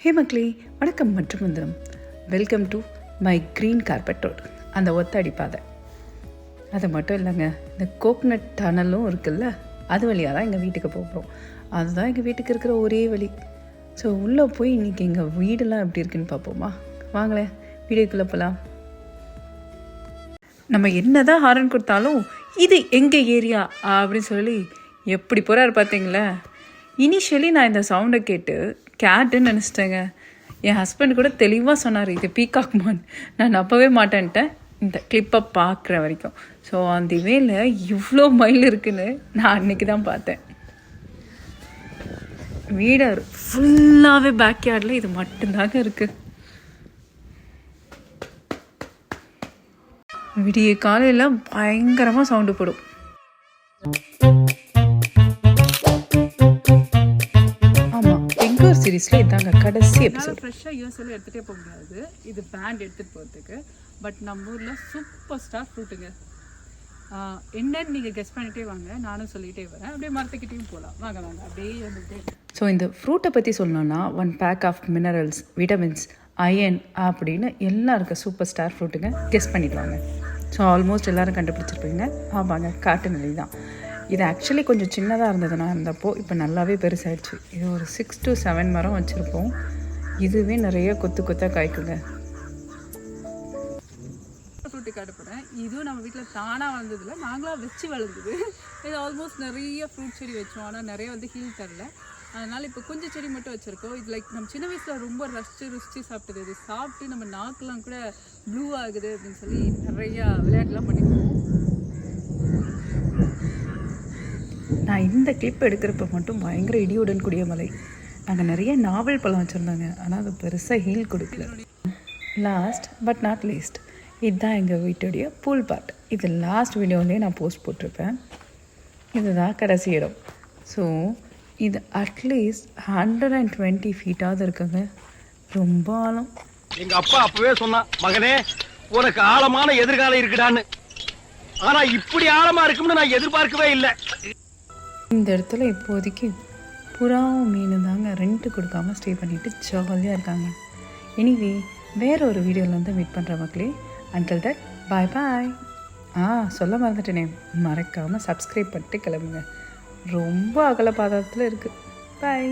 ஹே மக்களே, வணக்கம் மற்றும் வந்தனம். Welcome to my green carpet road. அந்த ஒத்தடி பாதை அது மட்டும் இல்லைங்க, இந்த கோக்னட் டனலும் இருக்குல்ல, அது வழியாக தான் எங்கள் வீட்டுக்கு போகிறோம். அதுதான் எங்கள் வீட்டுக்கு இருக்கிற ஒரே வழி. ஸோ உள்ளே போய் இன்றைக்கி எங்கள் வீடெல்லாம் எப்படி இருக்குன்னு பார்ப்போமா? வாங்களேன், வீடியோக்குள்ளே போகலாம். நம்ம என்ன தான் ஹாரன் கொடுத்தாலும் இது எங்கள் ஏரியா அப்படின்னு சொல்லி எப்படி போகிறாரு பார்த்தீங்களா? இனிஷியலி நான் இந்த சவுண்டை கேட்டு கேட்டுன்னு நினச்சிட்டேங்க. என் ஹஸ்பண்ட் கூட தெளிவாக சொன்னார், இது பீகாக்மான். நான் நம்பவே மாட்டேன்ட்டேன் இந்த கிளிப்பை பார்க்குற வரைக்கும். ஸோ அந்த வேல இவ்வளோ மைல் இருக்குன்னு நான் அன்றைக்கி தான் பார்த்தேன். வீடு ஃபுல்லாகவே பேக்யார்டில் இது மட்டும்தாங்க இருக்குது. விடிய காலையில் பயங்கரமாக சவுண்டு போடும். சீரீஸில் இதாங்க கடைசி எபிசோட். ஃப்ரெஷ்ஷாக யூஎஸ்எல்லாம் எடுத்துகிட்டே போக முடியாது, இது பேண்ட் எடுத்துகிட்டு போகிறதுக்கு. பட் நம்ம ஊரில் சூப்பர் ஸ்டார் ஃப்ரூட்டுங்க. என்னன்னு நீங்கள் கெஸ் பண்ணிகிட்டே வாங்க, நானும் சொல்லிகிட்டே வரேன். அப்படியே மரத்துக்கிட்டையும் போகலாம். வாங்க வாங்க அப்படியே வந்துட்டு. ஸோ இந்த ஃப்ரூட்டை பற்றி சொல்லணும்னா 1 pack of minerals, vitamins, iron அப்படின்னு எல்லாம் இருக்க சூப்பர் ஸ்டார் ஃப்ரூட்டுங்க. கெஸ் பண்ணிடுவாங்க. ஸோ ஆல்மோஸ்ட் எல்லோரும் கண்டுபிடிச்சிருப்பீங்க. ஆமாங்க, காட்டு நிலை தான். இது ஆக்சுவலி கொஞ்சம் சின்னதாக இருந்தது நான் இருந்தப்போ. இப்போ நல்லாவே பெருசாகிடுச்சு. இது ஒரு 6 to 7 மரம் வச்சுருப்போம். இதுவே நிறைய கொத்து கொத்தாக காய்க்குங்க. ஃப்ரூட்டு காட்டப்போகிறேன். இதுவும் நம்ம வீட்டில் தானாக வளர்ந்ததில்ல, நாங்களாக வச்சு வளர்ந்தது. இது ஆல்மோஸ்ட் நிறைய ஃப்ரூட் செடி வச்சோம், ஆனால் நிறைய ஹீல் தரல. அதனால் இப்போ கொஞ்சம் செடி மட்டும் வச்சுருக்கோம். இது லைக் நம்ம சின்ன வயசில் ரொம்ப ருசிச்சு சாப்பிட்டது. இது சாப்பிட்டு நம்ம நாக்கெலாம் கூட ப்ளூ ஆகுது அப்படின்னு சொல்லி நிறையா விளையாட்டுலாம் பண்ணிக்குவோம். நான் இந்த கிளிப் எடுக்கிறப்ப மட்டும் பயங்கர இடியுடன் கூடிய மலை. நாங்கள் நிறைய நாவல் பழம் வச்சுருந்தாங்க, ஆனால் அது பெருசாக ஹீல் கொடுக்கல. லாஸ்ட் பட் நாட் லீஸ்ட், இதுதான் எங்கள் வீட்டுடைய பூல் பார்ட். இது லாஸ்ட் வீடியோலேயே நான் போஸ்ட் போட்டிருப்பேன். இதுதான் கடைசி இடம். ஸோ இது அட்லீஸ்ட் 120 ஃபீட்டாவது இருக்குங்க. ரொம்ப ஆழம். எங்கள் அப்பா அப்பவே சொன்னான், மகனே உனக்கு ஆழமான எதிர்காலம் இருக்குடான்னு. ஆனால் இப்படி ஆழமாக இருக்கும்னு நான் எதிர்பார்க்கவே இல்லை. இந்த இடத்துல இப்போதைக்கு புறாவும் மீன் தாங்க ரெண்ட்டு கொடுக்காமல் ஸ்டே பண்ணிவிட்டு ஜாலியாக இருக்காங்க. எனிவே வேறு ஒரு வீடியோவில் வந்து மீட் பண்ணுற மக்களே. அன்டில் தட் பாய் பாய். சொல்ல மறந்துட்டேனே, மறக்காமல் சப்ஸ்கிரைப் பண்ணிட்டு கிளம்புங்க. ரொம்ப அகல பாதத்தில் இருக்குது. பாய்.